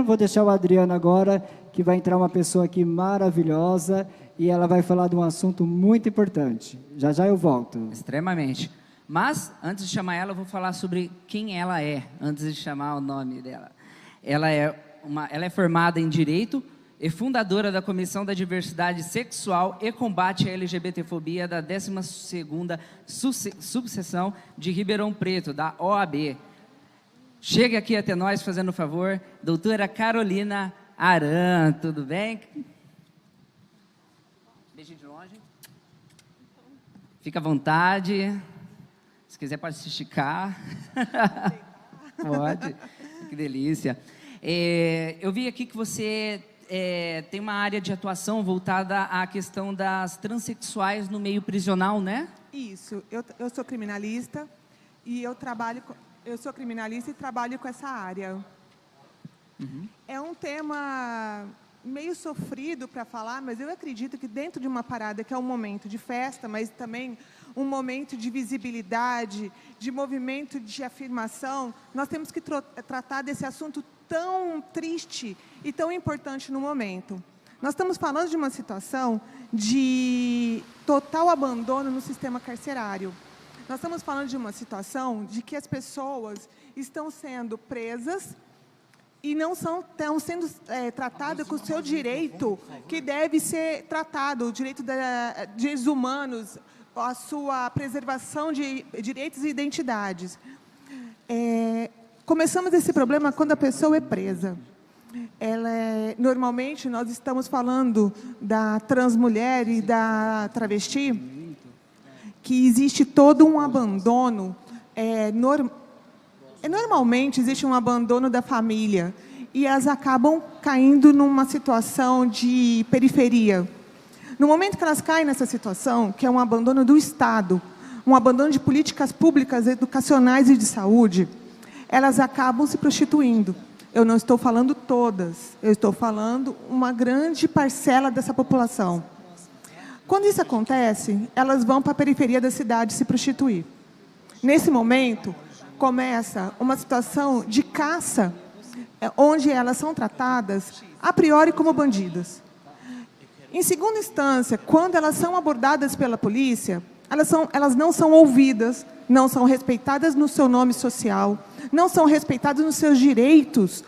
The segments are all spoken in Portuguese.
Vou deixar o Adriano agora, que vai entrar uma pessoa aqui maravilhosa e ela vai falar de um assunto muito importante. Já já eu volto. Extremamente. Mas, antes de chamar ela, eu vou falar sobre quem ela é, antes de chamar o nome dela. Ela é formada em Direito e fundadora da Comissão da Diversidade Sexual e Combate à LGBTfobia da 12ª Subseção de Ribeirão Preto, da OAB. Chega aqui até nós, fazendo um favor, doutora Carolina Aran, tudo bem? Beijinho de longe. Fica à vontade. Se quiser, pode se esticar. Pode. Que delícia. Eu vi aqui que você tem uma área de atuação voltada à questão das transexuais no meio prisional, né? Isso. Eu sou criminalista e eu sou criminalista e trabalho com essa área. Uhum. É um tema meio sofrido para falar, mas eu acredito que dentro de uma parada que é um momento de festa, mas também um momento de visibilidade, de movimento de afirmação, nós temos que tratar desse assunto tão triste e tão importante no momento. Nós estamos falando de uma situação de total abandono no sistema carcerário. Nós estamos falando de uma situação de que as pessoas estão sendo presas e não estão sendo tratadas com o seu direito, que deve ser tratado, o direito de direitos humanos, a sua preservação de direitos e identidades. Começamos esse problema quando a pessoa é presa. Normalmente, nós estamos falando da transmulher e da travesti, que existe todo um abandono, normalmente existe um abandono da família, e elas acabam caindo numa situação de periferia. No momento que elas caem nessa situação, que é um abandono do Estado, um abandono de políticas públicas, educacionais e de saúde, elas acabam se prostituindo. Eu não estou falando todas, eu estou falando uma grande parcela dessa população. Quando isso acontece, elas vão para a periferia da cidade se prostituir. Nesse momento, começa uma situação de caça, onde elas são tratadas, a priori, como bandidas. Em segunda instância, quando elas são abordadas pela polícia, elas não são ouvidas, não são respeitadas no seu nome social, não são respeitadas nos seus direitos,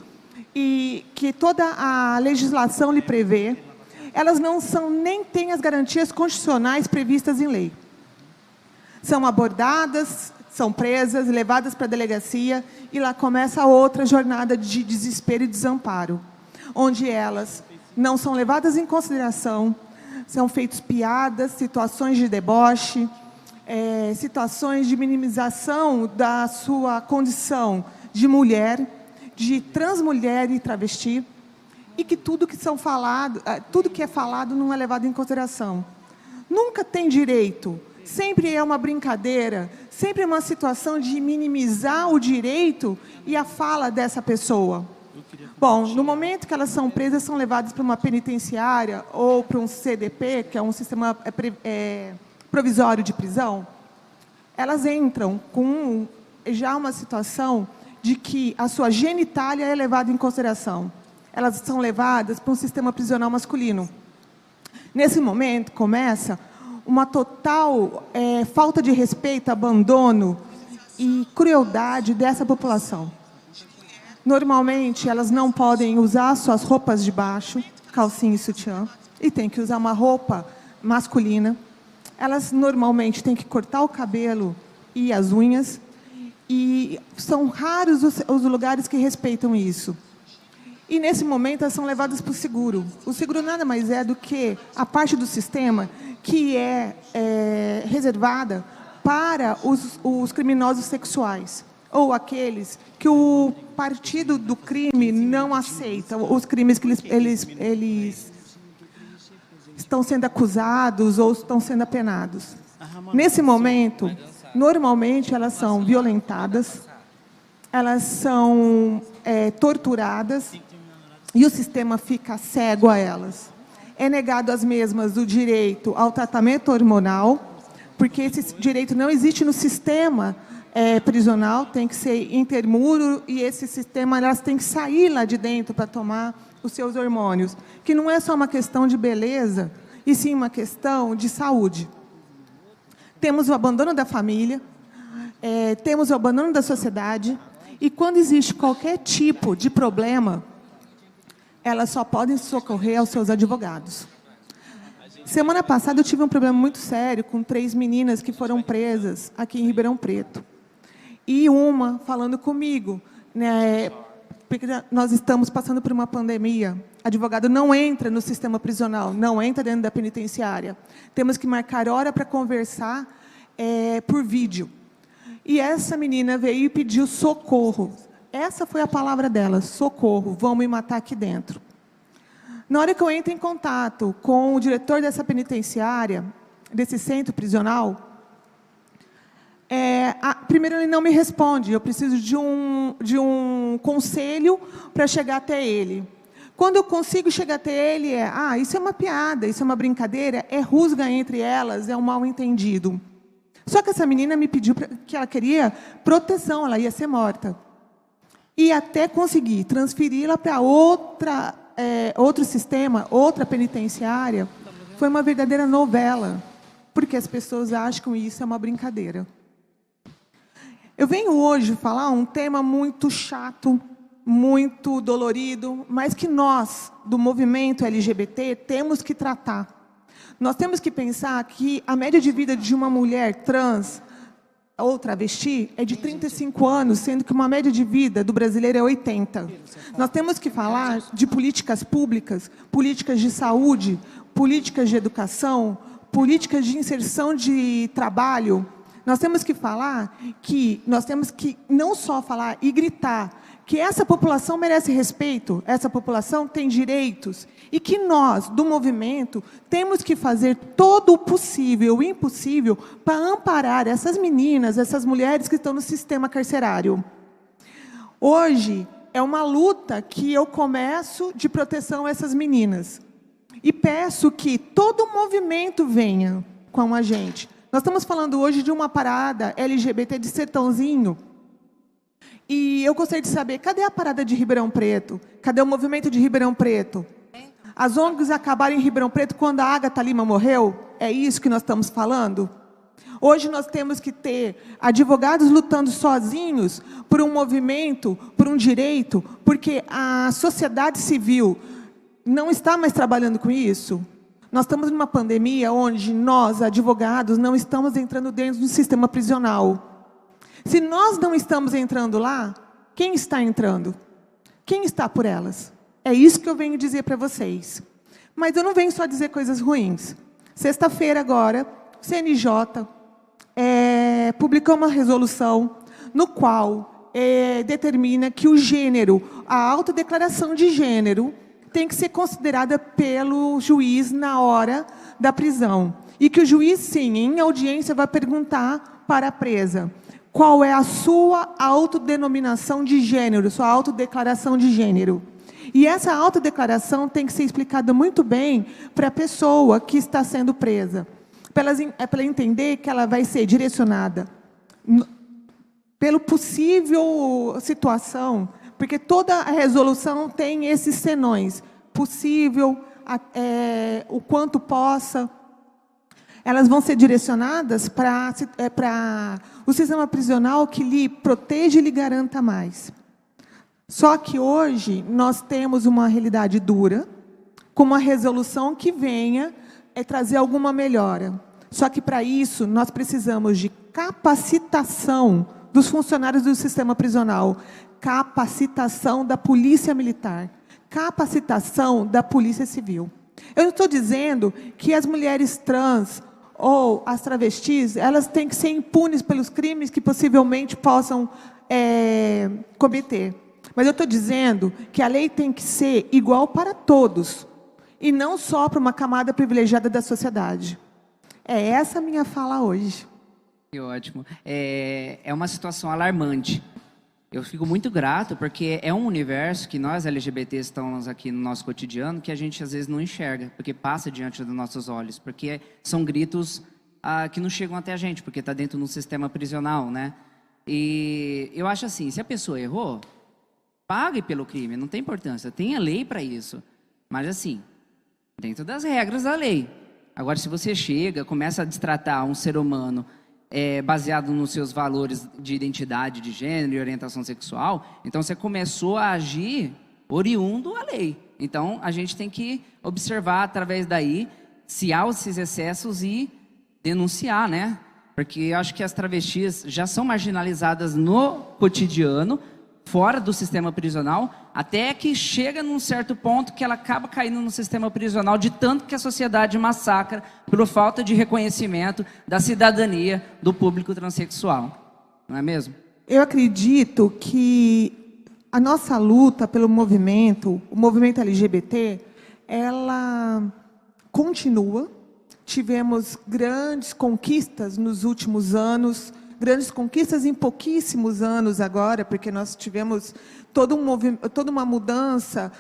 e que toda a legislação lhe prevê. Elas nem têm as garantias constitucionais previstas em lei. São abordadas, são presas, levadas para a delegacia, e lá começa outra jornada de desespero e desamparo, onde elas não são levadas em consideração, são feitas piadas, situações de deboche, situações de minimização da sua condição de mulher, de transmulher e travesti, e que tudo que é falado não é levado em consideração. Nunca tem direito, sempre é uma brincadeira, sempre é uma situação de minimizar o direito e a fala dessa pessoa. Bom, no momento que elas são presas, são levadas para uma penitenciária ou para um CDP, que é um sistema provisório de prisão, elas entram com já uma situação de que a sua genitália é levada em consideração. Elas são levadas para um sistema prisional masculino. Nesse momento, começa uma total falta de respeito, abandono e crueldade dessa população. Normalmente, elas não podem usar suas roupas de baixo, calcinha e sutiã, e tem que usar uma roupa masculina. Elas, normalmente, têm que cortar o cabelo e as unhas, e são raros os lugares que respeitam isso. E, nesse momento, elas são levadas para o seguro. O seguro nada mais é do que a parte do sistema que é reservada para os criminosos sexuais, ou aqueles que o partido do crime não aceita, os crimes que eles estão sendo acusados ou estão sendo apenados. Nesse momento, normalmente, elas são violentadas, elas são torturadas, e o sistema fica cego a elas. É negado às mesmas o direito ao tratamento hormonal, porque esse direito não existe no sistema prisional, tem que ser intermuro, e esse sistema, elas têm que sair lá de dentro para tomar os seus hormônios, que não é só uma questão de beleza, e sim uma questão de saúde. Temos o abandono da família, temos o abandono da sociedade, e quando existe qualquer tipo de problema, elas só podem socorrer aos seus advogados. Semana passada eu tive um problema muito sério com 3 meninas que foram presas aqui em Ribeirão Preto. E uma falando comigo, né, porque nós estamos passando por uma pandemia, advogado não entra no sistema prisional, não entra dentro da penitenciária. Temos que marcar hora para conversar por vídeo. E essa menina veio e pediu socorro. Essa foi a palavra dela, socorro, vão me matar aqui dentro. Na hora que eu entro em contato com o diretor dessa penitenciária, desse centro prisional, primeiro ele não me responde, eu preciso de um conselho para chegar até ele. Quando eu consigo chegar até ele, isso é uma piada, isso é uma brincadeira, é rusga entre elas, é um mal-entendido. Só que essa menina me pediu que ela queria proteção, ela ia ser morta. E até conseguir transferi-la para outro sistema, outra penitenciária, foi uma verdadeira novela, porque as pessoas acham que isso é uma brincadeira. Eu venho hoje falar um tema muito chato, muito dolorido, mas que nós, do movimento LGBT, temos que tratar. Nós temos que pensar que a média de vida de uma mulher trans ou travesti é de 35 anos, sendo que uma média de vida do brasileiro é 80. Nós temos que falar de políticas públicas, políticas de saúde, políticas de educação, políticas de inserção de trabalho. Nós temos que falar que nós temos que não só falar e gritar que essa população merece respeito, essa população tem direitos, e que nós, do movimento, temos que fazer todo o possível e o impossível para amparar essas meninas, essas mulheres que estão no sistema carcerário. Hoje, é uma luta que eu começo de proteção a essas meninas. E peço que todo o movimento venha com a gente. Nós estamos falando hoje de uma parada LGBT de Sertãozinho. E eu gostaria de saber, cadê a parada de Ribeirão Preto? Cadê o movimento de Ribeirão Preto? As ONGs acabaram em Ribeirão Preto quando a Agatha Lima morreu? É isso que nós estamos falando? Hoje nós temos que ter advogados lutando sozinhos por um movimento, por um direito, porque a sociedade civil não está mais trabalhando com isso. Nós estamos numa pandemia onde nós, advogados, não estamos entrando dentro do sistema prisional. Se nós não estamos entrando lá, quem está entrando? Quem está por elas? É isso que eu venho dizer para vocês. Mas eu não venho só dizer coisas ruins. Sexta-feira agora, o CNJ publicou uma resolução no qual determina que o gênero, a autodeclaração de gênero, tem que ser considerada pelo juiz na hora da prisão. E que o juiz, sim, em audiência, vai perguntar para a presa qual é a sua autodenominação de gênero, sua autodeclaração de gênero. E essa autodeclaração tem que ser explicada muito bem para a pessoa que está sendo presa, para ela entender que ela vai ser direcionada pelo possível situação, porque toda a resolução tem esses senões, possível, o quanto possa. Elas vão ser direcionadas para o sistema prisional que lhe proteja e lhe garanta mais. Só que hoje nós temos uma realidade dura, com uma resolução que venha trazer alguma melhora. Só que para isso nós precisamos de capacitação dos funcionários do sistema prisional, capacitação da polícia militar, capacitação da polícia civil. Eu não estou dizendo que as mulheres trans ou as travestis, elas têm que ser impunes pelos crimes que possivelmente possam cometer. Mas eu estou dizendo que a lei tem que ser igual para todos, e não só para uma camada privilegiada da sociedade. É essa a minha fala hoje. Que ótimo. É uma situação alarmante. Eu fico muito grato, porque é um universo que nós LGBTs estamos aqui no nosso cotidiano, que a gente às vezes não enxerga, porque passa diante dos nossos olhos, porque são gritos que não chegam até a gente, porque está dentro de um sistema prisional, né? E eu acho assim, se a pessoa errou, pague pelo crime, não tem importância, tem a lei para isso. Mas assim, dentro das regras da lei. Agora, se você chega, começa a destratar um ser humano baseado nos seus valores de identidade de gênero e orientação sexual, então você começou a agir oriundo à lei. Então, a gente tem que observar através daí se há esses excessos e denunciar, né? Porque eu acho que as travestis já são marginalizadas no cotidiano, fora do sistema prisional, até que chega num certo ponto que ela acaba caindo no sistema prisional, de tanto que a sociedade massacra por falta de reconhecimento da cidadania do público transexual. Não é mesmo? Eu acredito que a nossa luta pelo movimento, o movimento LGBT, ela continua. Tivemos grandes conquistas nos últimos anos, grandes conquistas em pouquíssimos anos agora, porque nós tivemos toda uma mudança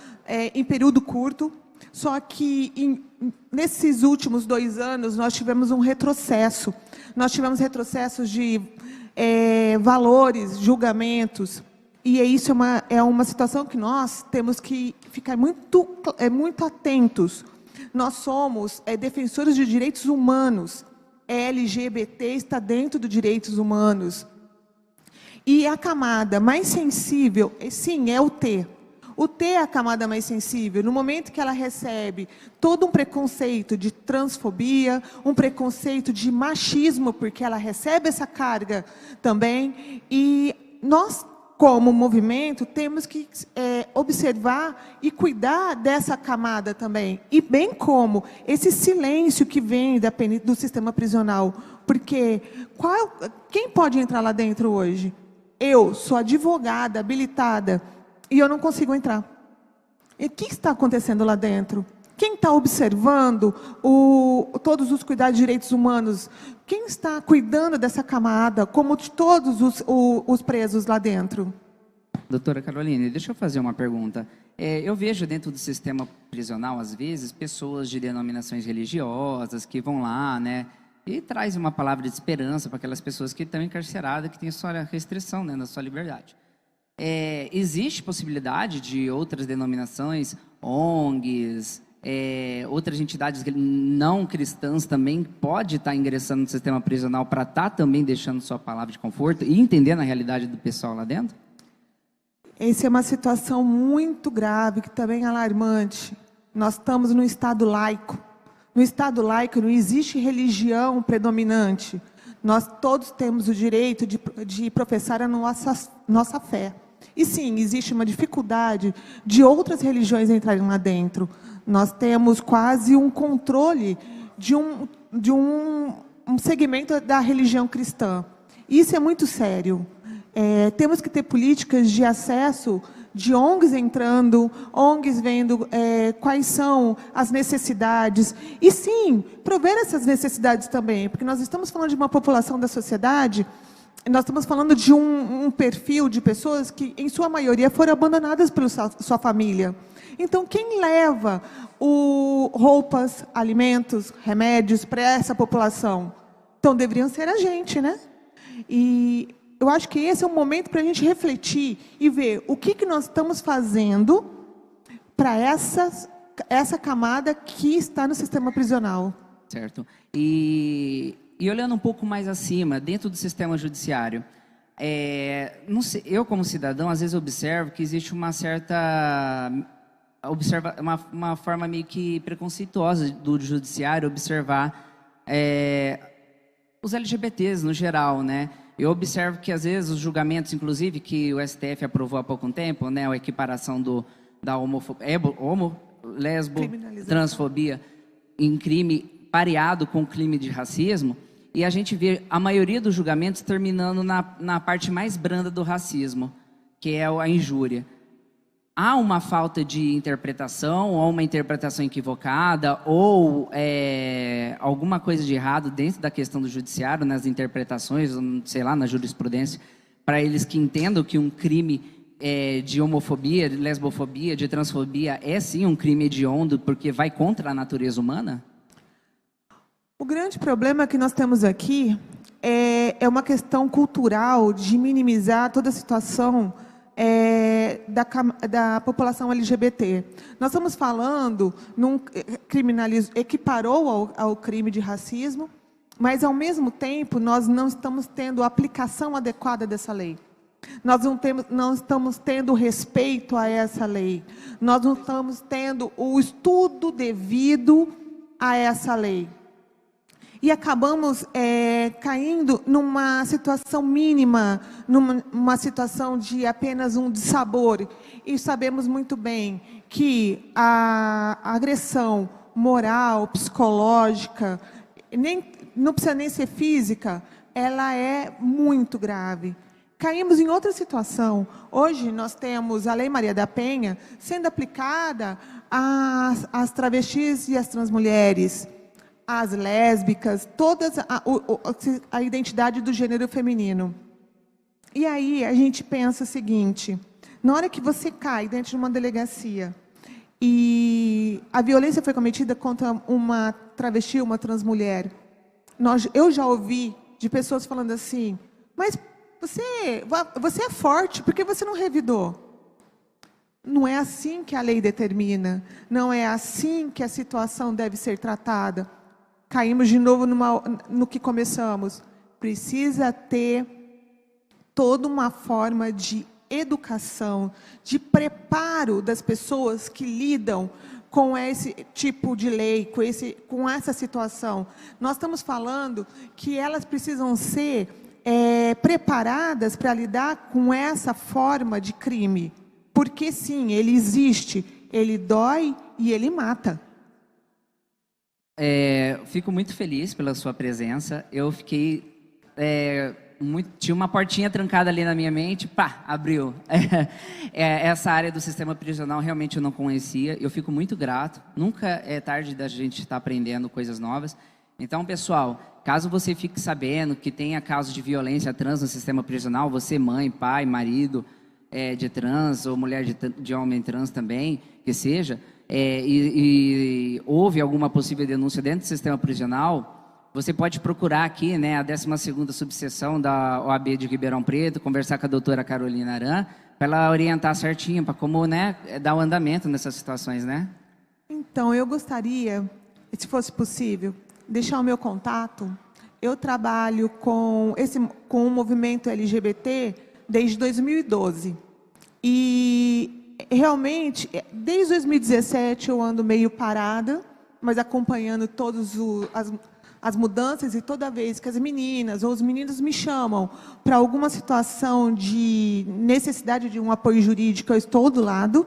em período curto. Só que nesses últimos 2 anos nós tivemos um retrocesso. Nós tivemos retrocessos de valores, julgamentos. E isso é uma situação que nós temos que ficar muito atentos. Nós somos defensores de direitos humanos. LGBT está dentro dos direitos humanos. E a camada mais sensível, sim, é o T. O T é a camada mais sensível. No momento que ela recebe todo um preconceito de transfobia, um preconceito de machismo, porque ela recebe essa carga também. E nós, como movimento, temos que observar e cuidar dessa camada também. E bem como esse silêncio que vem do sistema prisional. Porque quem pode entrar lá dentro hoje? Eu sou advogada, habilitada, e eu não consigo entrar. E o que está acontecendo lá dentro? Quem está observando todos os cuidados de direitos humanos? Quem está cuidando dessa camada, como de todos os presos lá dentro? Doutora Caroline, deixa eu fazer uma pergunta. Eu vejo dentro do sistema prisional, às vezes, pessoas de denominações religiosas que vão lá, né, e traz uma palavra de esperança para aquelas pessoas que estão encarceradas, que têm sua restrição, né, na sua liberdade. Existe possibilidade de outras denominações, ONGs, outras entidades não cristãs também pode estar ingressando no sistema prisional para estar também deixando sua palavra de conforto e entendendo a realidade do pessoal lá dentro? Essa é uma situação muito grave, que também é alarmante. Nós estamos num Estado laico. No Estado laico não existe religião predominante. Nós todos temos o direito de professar a nossa fé. E sim, existe uma dificuldade de outras religiões entrarem lá dentro. Nós temos quase um controle de um segmento da religião cristã. Isso é muito sério. Temos que ter políticas de acesso de ONGs entrando, ONGs vendo quais são as necessidades. E sim, prover essas necessidades também, porque nós estamos falando de uma população da sociedade, nós estamos falando de um perfil de pessoas que, em sua maioria, foram abandonadas pela sua família. Então, quem leva roupas, alimentos, remédios para essa população? Então, deveriam ser a gente, né? E eu acho que esse é um momento para a gente refletir e ver o que nós estamos fazendo para essa camada que está no sistema prisional. Certo. E olhando um pouco mais acima, dentro do sistema judiciário, não sei, eu como cidadão, às vezes observo que existe uma certa... uma forma meio que preconceituosa do judiciário observar os LGBTs no geral, né? Eu observo que, às vezes, os julgamentos, inclusive, que o STF aprovou há pouco tempo, né, a equiparação da lesbo, transfobia em crime pareado com crime de racismo, e a gente vê a maioria dos julgamentos terminando na parte mais branda do racismo, que é a injúria. Há uma falta de interpretação, ou uma interpretação equivocada, ou alguma coisa de errado dentro da questão do judiciário, nas interpretações, sei lá, na jurisprudência, para eles que entendam que um crime de homofobia, de lesbofobia, de transfobia é sim um crime hediondo, porque vai contra a natureza humana? O grande problema que nós temos aqui é uma questão cultural de minimizar toda a situação da população LGBT. Nós estamos falando, equiparou ao crime de racismo, mas, ao mesmo tempo, nós não estamos tendo a aplicação adequada dessa lei. Nós não estamos tendo respeito a essa lei. Nós não estamos tendo o estudo devido a essa lei. E acabamos caindo numa situação mínima, numa situação de apenas um dissabor. E sabemos muito bem que a agressão moral, psicológica, não precisa nem ser física, ela é muito grave. Caímos em outra situação. Hoje nós temos a Lei Maria da Penha sendo aplicada às travestis e às transmulheres, às lésbicas, todas a identidade do gênero feminino. E aí a gente pensa o seguinte: na hora que você cai dentro de uma delegacia e a violência foi cometida contra uma travesti, uma transmulher, eu já ouvi de pessoas falando assim: mas você é forte, por que você não revidou? Não é assim que a lei determina, não é assim que a situação deve ser tratada. Caímos de novo no que começamos. Precisa ter toda uma forma de educação, de preparo das pessoas que lidam com esse tipo de lei, com essa situação. Nós estamos falando que elas precisam ser preparadas para lidar com essa forma de crime. Porque, sim, ele existe, ele dói e ele mata. Fico muito feliz pela sua presença. Eu fiquei... tinha uma portinha trancada ali na minha mente, pá, abriu. Essa área do sistema prisional realmente eu não conhecia. Eu fico muito grato. Nunca é tarde da gente estar aprendendo coisas novas. Então, pessoal, caso você fique sabendo que tenha casos de violência trans no sistema prisional, você, mãe, pai, marido de trans, ou mulher de homem trans também, que seja, e houve alguma possível denúncia dentro do sistema prisional, você pode procurar aqui, né, a 12ª subseção da OAB de Ribeirão Preto, conversar com a doutora Carolina Aran, para ela orientar certinho, para como, né, dar o andamento nessas situações, né? Então, eu gostaria, se fosse possível, deixar o meu contato. Eu trabalho com o movimento LGBT desde 2012. E, realmente, desde 2017 eu ando meio parada, mas acompanhando todas as mudanças, e toda vez que as meninas ou os meninos me chamam para alguma situação de necessidade de um apoio jurídico, eu estou do lado.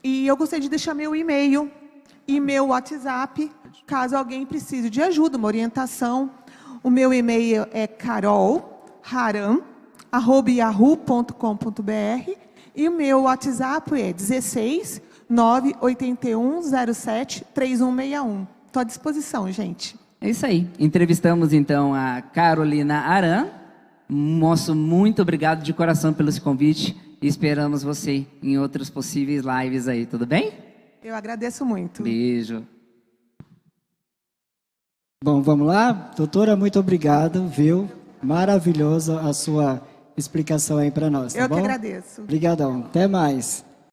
E eu gostaria de deixar meu e-mail e meu WhatsApp, caso alguém precise de ajuda, uma orientação. O meu e-mail é carolharam@yahoo.com.br e o meu WhatsApp é 16 981 07 3161. Estou à disposição, gente. É isso aí. Entrevistamos, então, a Carolina Aran. Moço, muito obrigado de coração pelo esse convite e esperamos você em outros possíveis lives aí, tudo bem? Eu agradeço muito. Beijo. Bom, vamos lá? Doutora, muito obrigado, viu? Maravilhosa a sua explicação aí para nós, tá bom? Eu que agradeço. Obrigadão. Até mais.